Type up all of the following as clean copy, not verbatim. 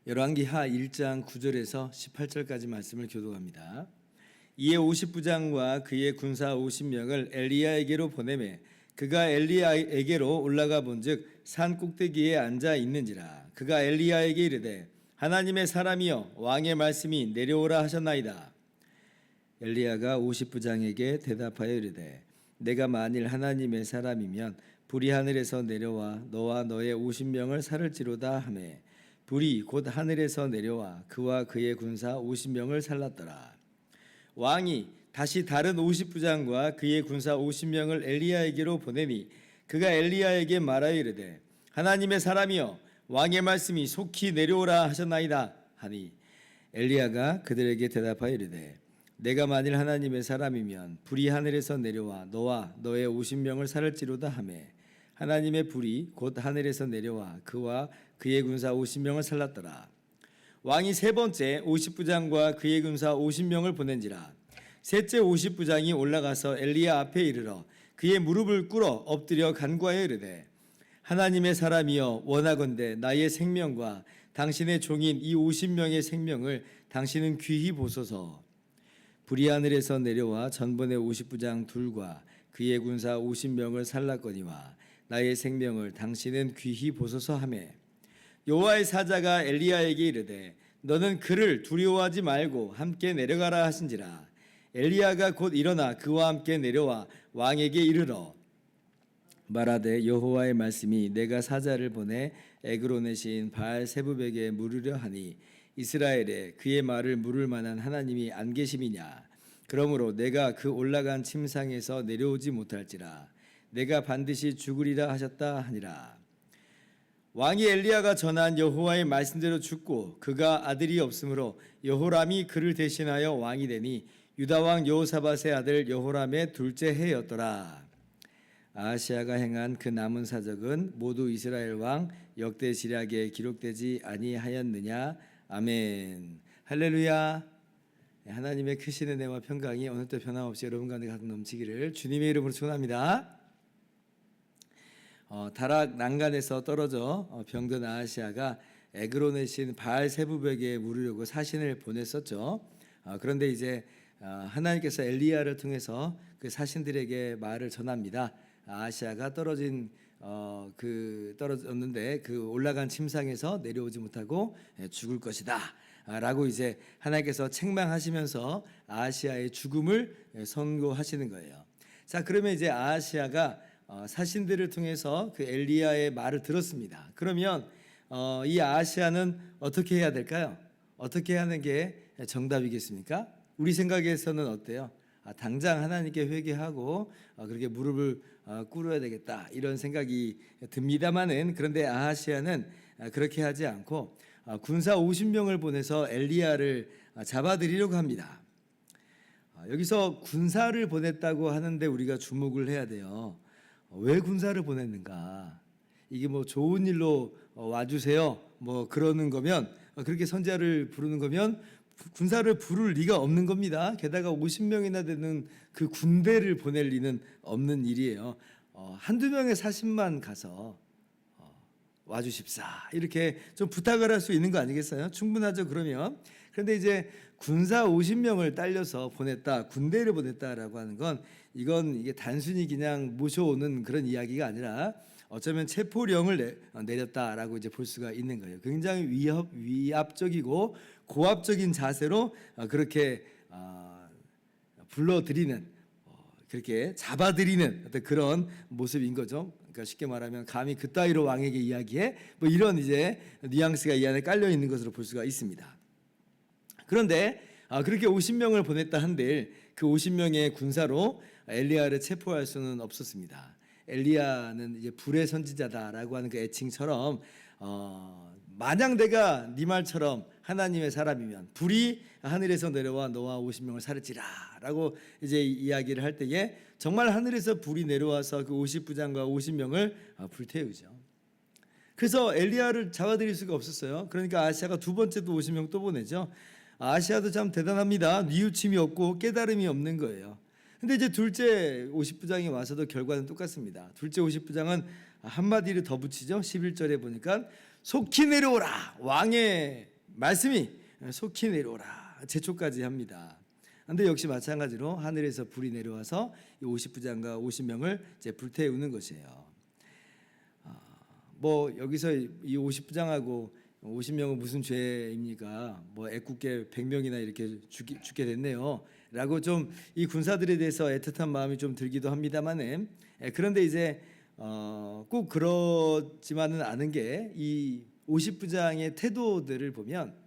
열왕기하 1장 9절에서 18절까지 말씀을 교독합니다. 이에 50부장과 그의 군사 50명을 엘리야에게로 보내매 그가 엘리야에게로 올라가 본즉 산 꼭대기에 앉아 있는지라. 그가 엘리야에게 이르되 하나님의 사람이여 왕의 말씀이 내려오라 하셨나이다. 엘리야가 50부장에게 대답하여 이르되 내가 만일 하나님의 사람이면 불이 하늘에서 내려와 너와 너의 50명을 살을지로다 하매 불이 곧 하늘에서 내려와 그와 그의 군사 50명을 살랐더라. 왕이 다시 다른 50부장과 그의 군사 50명을 엘리야에게로 보내니 그가 엘리야에게 말하여 이르되 하나님의 사람이여 왕의 말씀이 속히 내려오라 하셨나이다 하니 엘리야가 그들에게 대답하여 이르되 내가 만일 하나님의 사람이면 불이 하늘에서 내려와 너와 너의 50명을 살을지로다 하매 하나님의 불이 곧 하늘에서 내려와 그와 그의 군사 50명을 살랐더라. 왕이 세 번째 50부장과 그의 군사 50명을 보낸지라. 셋째 50부장이 올라가서 엘리야 앞에 이르러 그의 무릎을 꿇어 엎드려 간구하여 이르되 하나님의 사람이여 원하건대 나의 생명과 당신의 종인 이 50명의 생명을 당신은 귀히 보소서. 불이 하늘에서 내려와 전번의 50부장 둘과 그의 군사 50명을 살랐거니와 나의 생명을 당신은 귀히 보소서 하매 여호와의 사자가 엘리야에게 이르되 너는 그를 두려워하지 말고 함께 내려가라 하신지라. 엘리야가 곧 일어나 그와 함께 내려와 왕에게 이르러 말하되 여호와의 말씀이 내가 사자를 보내 에그론의 시인 바알세부백에 물으려 하니 이스라엘에 그의 말을 물을 만한 하나님이 안 계심이냐. 그러므로 내가 그 올라간 침상에서 내려오지 못할지라. 내가 반드시 죽으리라 하셨다 하니라. 왕이 엘리야가 전한 여호와의 말씀대로 죽고 그가 아들이 없으므로 여호람이 그를 대신하여 왕이 되니 유다 왕 여호사밧의 아들 여호람의 둘째 해였더라. 아하시아가 행한 그 남은 사적은 모두 이스라엘 왕 역대지략에 기록되지 아니하였느냐. 아멘. 할렐루야. 하나님의 크신 은혜와 평강이 오늘도 변함없이 여러분 가운데 가득 넘치기를 주님의 이름으로 축원합니다. 다락 난간에서 떨어져 병든 아하시아가 에그론의 신 바알세부백에 물으려고 사신을 보냈었죠. 그런데 이제 하나님께서 엘리야를 통해서 그 사신들에게 말을 전합니다. 아하시아가 떨어졌는데 그 올라간 침상에서 내려오지 못하고 죽을 것이다 라고 이제 하나님께서 책망하시면서 아하시아의 죽음을 선고하시는 거예요. 자, 그러면 이제 아하시아가 사신들을 통해서 그 엘리야의 말을 들었습니다. 그러면 이 아하시아는 어떻게 해야 될까요? 어떻게 하는 게 정답이겠습니까? 우리 생각에서는 어때요? 당장 하나님께 회개하고 그렇게 무릎을 꿇어야 되겠다 이런 생각이 듭니다만은 그런데 아하시아는 그렇게 하지 않고 군사 50명을 보내서 엘리야를 잡아들이려고 합니다. 여기서 군사를 보냈다고 하는데 우리가 주목을 해야 돼요. 왜 군사를 보냈는가? 이게 뭐 좋은 일로 와주세요 뭐 그러는 거면 그렇게 선지자를 부르는 거면 군사를 부를 리가 없는 겁니다. 게다가 50명이나 되는 그 군대를 보낼 리는 없는 일이에요. 한두 명의 사신만 가서 와주십사 이렇게 좀 부탁을 할 수 있는 거 아니겠어요? 충분하죠 그러면. 그런데 이제 군사 50명을 딸려서 보냈다, 군대를 보냈다라고 하는 건 이게 단순히 그냥 모셔오는 그런 이야기가 아니라 어쩌면 체포령을 내렸다라고 이제 볼 수가 있는 거예요. 굉장히 위압적이고 고압적인 자세로 그렇게 불러들이는, 그렇게 잡아들이는 어떤 그런 모습인 거죠. 그러니까 쉽게 말하면 감히 그따위로 왕에게 이야기해 뭐 이런 이제 뉘앙스가 이 안에 깔려 있는 것으로 볼 수가 있습니다. 그런데 그렇게 50명을 보냈다 한들 그 50명의 군사로 엘리야를 체포할 수는 없었습니다. 엘리야는 이제 불의 선지자다라고 하는 그 애칭처럼 만약 내가 네 말처럼 하나님의 사람이면 불이 하늘에서 내려와 너와 50명을 살을지라라고 이제 이야기를 할 때에 정말 하늘에서 불이 내려와서 그 50부장과 50명을 불태우죠. 그래서 엘리야를 잡아들일 수가 없었어요. 그러니까 아시아가 두 번째 또 50명 또 보내죠. 아시아도 참 대단합니다. 뉘우침이 없고 깨달음이 없는 거예요. 근데 이제 둘째 50부장이 와서도 결과는 똑같습니다. 둘째 50부장은 한마디를 더 붙이죠. 11절에 보니까 속히 내려오라. 왕의 말씀이 속히 내려오라. 제초까지 합니다. 근데 역시 마찬가지로 하늘에서 불이 내려와서 이 50부장과 50명을 이제 불태우는 것이에요. 뭐 여기서 이 50부장하고 50명은 무슨 죄입니까? 뭐 애꿎게 100명이나 이렇게 죽게 됐네요. 라고 좀 이 군사들에 대해서 애틋한 마음이 좀 들기도 합니다만은, 그런데 이제 꼭 그렇지만은 않은 게 이 50부장의 태도들을 보면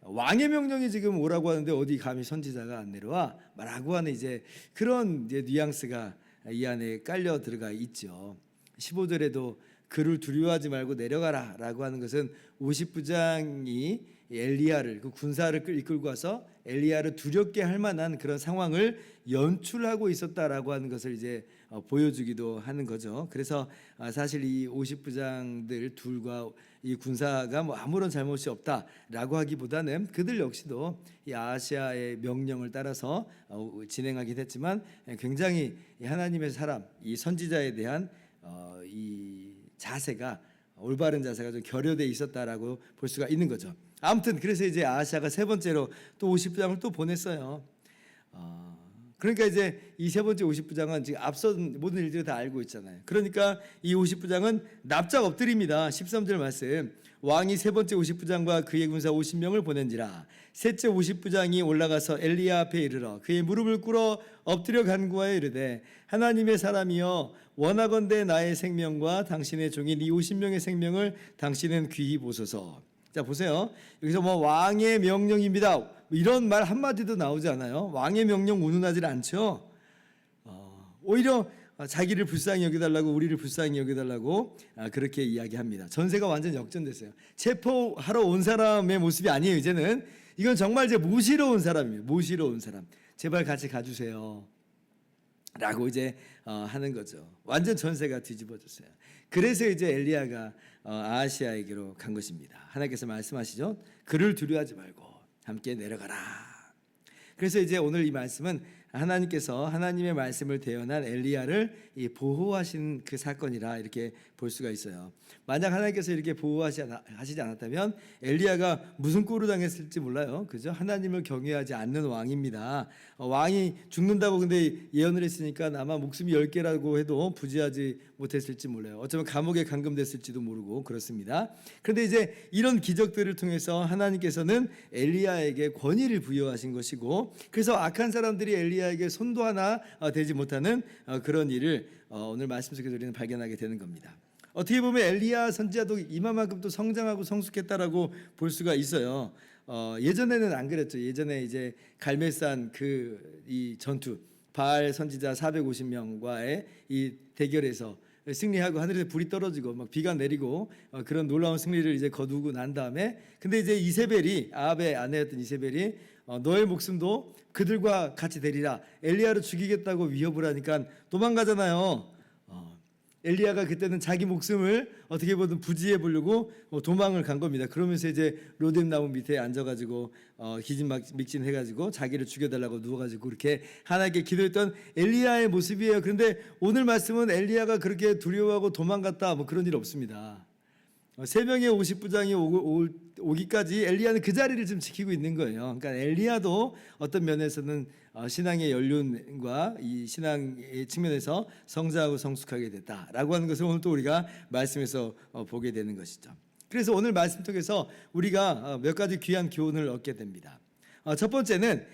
왕의 명령이 지금 오라고 하는데 어디 감히 선지자가 안 내려와? 라고 하는 이제 그런 이제 뉘앙스가 이 안에 깔려 들어가 있죠. 15절에도 그를 두려워하지 말고 내려가라 라고 하는 것은 50부장이 엘리야를, 그 군사를 이끌고 와서 엘리야를 두렵게 할 만한 그런 상황을 연출하고 있었다라고 하는 것을 이제 보여주기도 하는 거죠. 그래서 사실 이 50부장들 둘과 이 군사가 뭐 아무런 잘못이 없다라고 하기보다는 그들 역시도 이 아시아의 명령을 따라서 진행하긴 했지만 굉장히 하나님의 사람, 이 선지자에 대한 이 자세가, 올바른 자세가 좀 결여돼 있었다라고 볼 수가 있는 거죠. 아무튼 그래서 이제 아시아가 세 번째로 또 50부장을 또 보냈어요. 그러니까 이제 이 세 번째 50부장은 지금 앞선 모든 일들을 다 알고 있잖아요. 그러니까 이 50부장은 납작 엎드립니다. 13절 말씀. 왕이 세 번째 50부장과 그의 군사 50명을 보낸지라. 셋째 50부장이 올라가서 엘리야 앞에 이르러 그의 무릎을 꿇어 엎드려 간구하여 이르되 하나님의 사람이여 원하건대 나의 생명과 당신의 종인 이 50명의 생명을 당신은 귀히 보소서. 자 보세요. 여기서 뭐 왕의 명령입니다. 이런 말 한마디도 나오지 않아요. 왕의 명령 운운하지 않죠. 오히려 자기를 불쌍히 여겨달라고, 우리를 불쌍히 여겨달라고 그렇게 이야기합니다. 전세가 완전 역전됐어요. 체포하러 온 사람의 모습이 아니에요. 이제는 이건 정말 이제 모시러 온 사람이에요. 모시러 온 사람. 제발 같이 가주세요. 라고 이제 하는 거죠. 완전 전세가 뒤집어졌어요. 그래서 이제 엘리야가 아하시아에게로 간 것입니다. 하나님께서 말씀하시죠. 그를 두려워하지 말고 함께 내려가라. 그래서 이제 오늘 이 말씀은 하나님께서 하나님의 말씀을 대언한 엘리야를 보호하신 그 사건이라 이렇게 볼 수가 있어요. 만약 하나님께서 이렇게 보호하시지 않았다면 엘리야가 무슨 꼴을 당했을지 몰라요. 그죠? 하나님을 경외하지 않는 왕입니다. 왕이 죽는다고 근데 예언을 했으니까 아마 목숨이 10개라고 해도 부지하지 못했을지 몰라요. 어쩌면 감옥에 감금됐을지도 모르고 그렇습니다. 그런데 이제 이런 기적들을 통해서 하나님께서는 엘리야에게 권위를 부여하신 것이고, 그래서 악한 사람들이 엘리야에게 손도 하나 대지 못하는 그런 일을 오늘 말씀 속에서 우리는 발견하게 되는 겁니다. 어떻게 보면 엘리야 선지자도 이만큼 또 성장하고 성숙했다라고 볼 수가 있어요. 예전에는 안 그랬죠. 예전에 이제 갈멜산 이 전투, 바알 선지자 450명과의 이 대결에서 승리하고 하늘에서 불이 떨어지고 막 비가 내리고 그런 놀라운 승리를 이제 거두고 난 다음에, 근데 이제 이세벨이, 아합의 아내였던 이세벨이 너의 목숨도 그들과 같이 되리라, 엘리야를 죽이겠다고 위협을 하니까 도망가잖아요. 엘리야가 그때는 자기 목숨을 어떻게 보든 부지해 보려고 도망을 간 겁니다. 그러면서 이제 로뎀 나무 밑에 앉아가지고 기진맥진 해가지고 자기를 죽여달라고 누워가지고 그렇게 하나님께 기도했던 엘리야의 모습이에요. 그런데 오늘 말씀은 엘리야가 그렇게 두려워하고 도망갔다 뭐 그런 일 없습니다. 세 명의 50부장이 오기까지 엘리야는 그 자리를 좀 지키고 있는 거예요. 그러니까 엘리야도 어떤 면에서는 신앙의 연륜과 이 신앙의 측면에서 성장하고 성숙하게 됐다라고 하는 것을 오늘 또 우리가 말씀에서 보게 되는 것이죠. 그래서 오늘 말씀 통해서 우리가 몇 가지 귀한 교훈을 얻게 됩니다. 첫 번째는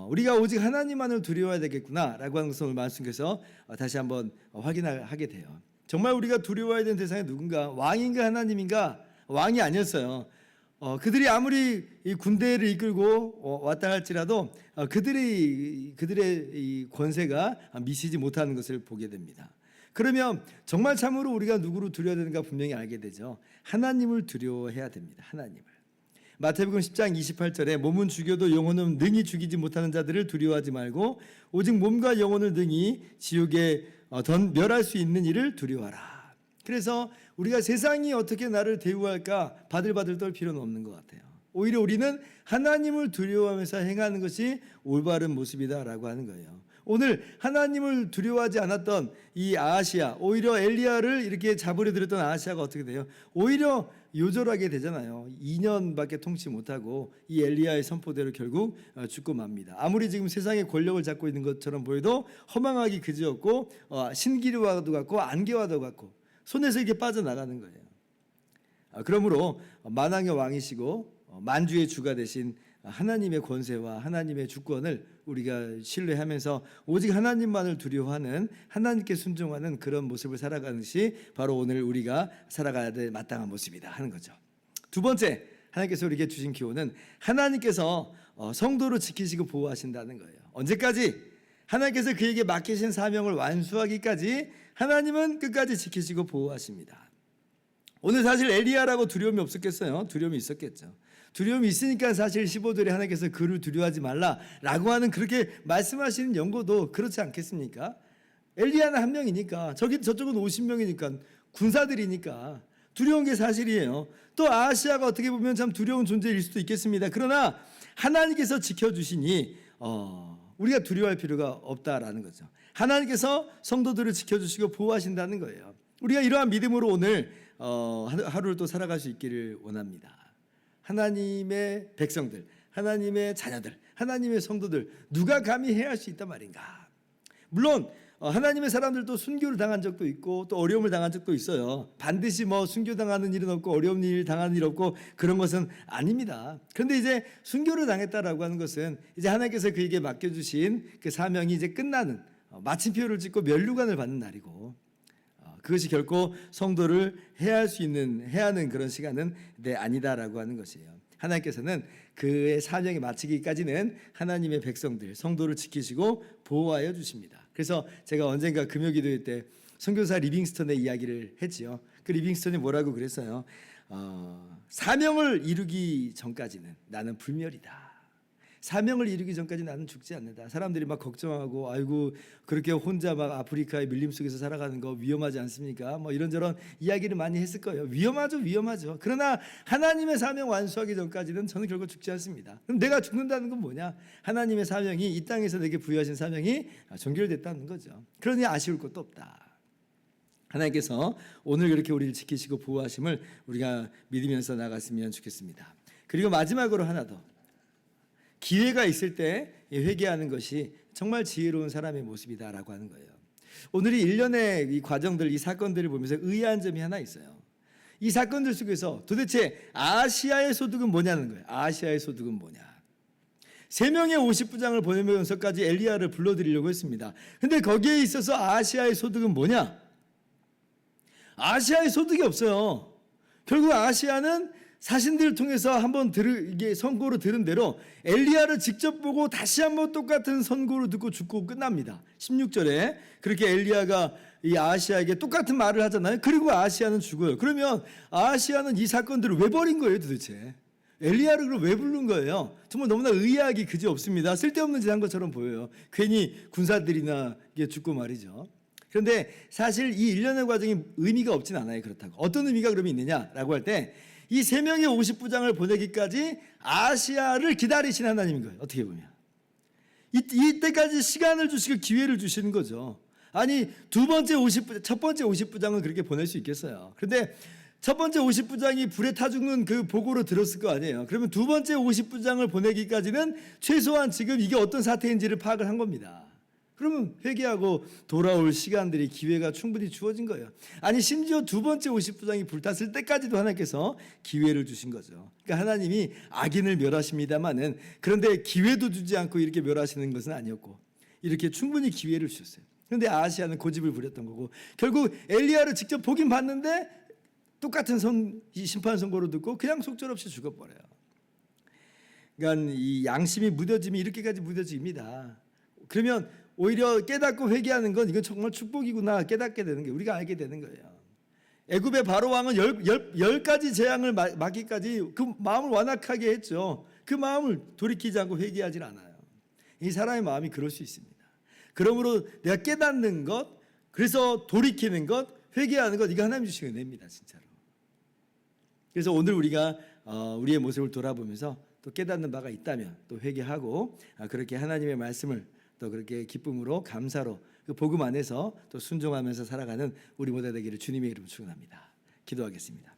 우리가 오직 하나님만을 두려워해야 되겠구나라고 하는 것을 오늘 말씀에서 다시 한번 확인하게 돼요. 정말 우리가 두려워해야 되는 대상이 누군가? 왕인가 하나님인가? 왕이 아니었어요. 그들이 아무리 이 군대를 이끌고 왔다 할지라도 그들의 이 권세가 미치지 못하는 것을 보게 됩니다. 그러면 정말 참으로 우리가 누구를 두려워야 되는가 분명히 알게 되죠. 하나님을 두려워해야 됩니다. 하나님을. 마태복음 10장 28절에 몸은 죽여도 영혼은 능히 죽이지 못하는 자들을 두려워하지 말고 오직 몸과 영혼을 능히 지옥에 멸할 수 있는 일을 두려워하라. 그래서 우리가 세상이 어떻게 나를 대우할까 바들바들 떨 필요는 없는 것 같아요. 오히려 우리는 하나님을 두려워하면서 행하는 것이 올바른 모습이다라고 하는 거예요. 오늘 하나님을 두려워하지 않았던 이 아하시야, 오히려 엘리야를 이렇게 잡으려 들었던 아하시야가 어떻게 돼요? 오히려 요절하게 되잖아요. 2년밖에 통치 못하고 이 엘리야의 선포대로 결국 죽고 맙니다. 아무리 지금 세상의 권력을 잡고 있는 것처럼 보여도 허망하기 그지없고 신기루와도 같고 안개와도 같고 손에서 이게 빠져나가는 거예요. 그러므로 만왕의 왕이시고 만주의 주가 되신 하나님의 권세와 하나님의 주권을 우리가 신뢰하면서 오직 하나님만을 두려워하는, 하나님께 순종하는 그런 모습을 살아가는 것이 바로 오늘 우리가 살아가야 될 마땅한 모습이다 하는 거죠. 두 번째, 하나님께서 우리에게 주신 기호는 하나님께서 성도를 지키시고 보호하신다는 거예요. 언제까지? 하나님께서 그에게 맡기신 사명을 완수하기까지 하나님은 끝까지 지키시고 보호하십니다. 오늘 사실 엘리야라고 두려움이 없었겠어요? 두려움이 있었겠죠. 두려움이 있으니까 사실 15절에 하나님께서 그를 두려워하지 말라라고 하는 그렇게 말씀하시는 연고도 그렇지 않겠습니까? 엘리야는 한 명이니까 저쪽은 50명이니까 군사들이니까 두려운 게 사실이에요. 또 아하시야가 어떻게 보면 참 두려운 존재일 수도 있겠습니다. 그러나 하나님께서 지켜주시니 우리가 두려워할 필요가 없다라는 거죠. 하나님께서 성도들을 지켜주시고 보호하신다는 거예요. 우리가 이러한 믿음으로 오늘 하루를 또 살아갈 수 있기를 원합니다. 하나님의 백성들, 하나님의 자녀들, 하나님의 성도들 누가 감히 해할 수 있단 말인가? 물론 하나님의 사람들도 순교를 당한 적도 있고 또 어려움을 당한 적도 있어요. 반드시 순교당하는 일은 없고 어려운 일 당하는 일 없고 그런 것은 아닙니다. 그런데 이제 순교를 당했다라고 하는 것은 이제 하나님께서 그에게 맡겨주신 그 사명이 이제 끝나는, 마침표를 찍고 면류관을 받는 날이고, 그것이 결코 성도를 해하는 그런 시간은 아니다라고 하는 것이에요. 하나님께서는 그의 사명이 마치기까지는 하나님의 백성들, 성도를 지키시고 보호하여 주십니다. 그래서 제가 언젠가 금요기도회 때 선교사 리빙스턴의 이야기를 했지요. 그 리빙스턴이 뭐라고 그랬어요? 사명을 이루기 전까지는 나는 불멸이다. 사명을 이루기 전까지 나는 죽지 않는다. 사람들이 막 걱정하고 아이고 그렇게 혼자 막 아프리카의 밀림 속에서 살아가는 거 위험하지 않습니까? 이런저런 이야기를 많이 했을 거예요. 위험하죠. 그러나 하나님의 사명 완수하기 전까지는 저는 결국 죽지 않습니다. 그럼 내가 죽는다는 건 뭐냐? 하나님의 사명이, 이 땅에서 내게 부여하신 사명이 종결됐다는 거죠. 그러니 아쉬울 것도 없다. 하나님께서 오늘 그렇게 우리를 지키시고 보호하심을 우리가 믿으면서 나갔으면 좋겠습니다. 그리고 마지막으로 하나 더, 기회가 있을 때 회개하는 것이 정말 지혜로운 사람의 모습이다라고 하는 거예요. 오늘 이 일련의 이 과정들, 이 사건들을 보면서 의아한 점이 하나 있어요. 이 사건들 속에서 도대체 아하시야의 소득은 뭐냐는 거예요. 아하시야의 소득은 뭐냐? 3명의 50부장을 보내면서까지 엘리야를 불러들이려고 했습니다. 근데 거기에 있어서 아하시야의 소득은 뭐냐? 아하시야의 소득이 없어요. 결국 아하시야는 사신들을 통해서 한번 이게 선고로 들은 대로 엘리야를 직접 보고 다시 한번 똑같은 선고를 듣고 죽고 끝납니다. 16절에 그렇게 엘리야가 이 아하시야에게 똑같은 말을 하잖아요. 그리고 아하시야는 죽어요. 그러면 아하시야는 이 사건들을 왜 버린 거예요 도대체? 엘리야를 그럼 왜 부른 거예요? 정말 너무나 의아하기 그지없습니다. 쓸데없는 짓 한 것처럼 보여요. 괜히 군사들이나 이게 죽고 말이죠. 그런데 사실 이 일련의 과정이 의미가 없진 않아요. 그렇다고. 어떤 의미가 그러면 있느냐라고 할 때 이 3명의 50부장을 보내기까지 아하시야를 기다리신 하나님인 거예요. 어떻게 보면 이때까지 시간을 주시고 기회를 주시는 거죠. 아니 첫 번째 50부장은 그렇게 보낼 수 있겠어요. 그런데 첫 번째 50부장이 불에 타 죽는 그 보고로 들었을 거 아니에요. 그러면 두 번째 50부장을 보내기까지는 최소한 지금 이게 어떤 사태인지를 파악을 한 겁니다. 그러면 회개하고 돌아올 시간들이, 기회가 충분히 주어진 거예요. 아니 심지어 두 번째 50부장이 불탔을 때까지도 하나님께서 기회를 주신 거죠. 그러니까 하나님이 악인을 멸하십니다마는, 그런데 기회도 주지 않고 이렇게 멸하시는 것은 아니었고 이렇게 충분히 기회를 주셨어요. 그런데 아하시야는 고집을 부렸던 거고, 결국 엘리야를 직접 보긴 봤는데 똑같은 심판 선고를 듣고 그냥 속절없이 죽어버려요. 그러니까 이 양심이 무뎌짐이 이렇게까지 무뎌집니다. 그러면 오히려 깨닫고 회개하는 건 이건 정말 축복이구나 깨닫게 되는 게, 우리가 알게 되는 거예요. 애굽의 바로 왕은 열 가지 재앙을 맞기까지 그 마음을 완악하게 했죠. 그 마음을 돌이키지 않고 회개하지 않아요. 이 사람의 마음이 그럴 수 있습니다. 그러므로 내가 깨닫는 것, 그래서 돌이키는 것, 회개하는 것, 이거 하나님 주신 은혜입니다, 진짜로. 그래서 오늘 우리가 우리의 모습을 돌아보면서 또 깨닫는 바가 있다면 또 회개하고 그렇게 하나님의 말씀을 또 그렇게 기쁨으로 감사로 그 복음 안에서 또 순종하면서 살아가는 우리 모두 되기를 주님의 이름으로 축원합니다. 기도하겠습니다.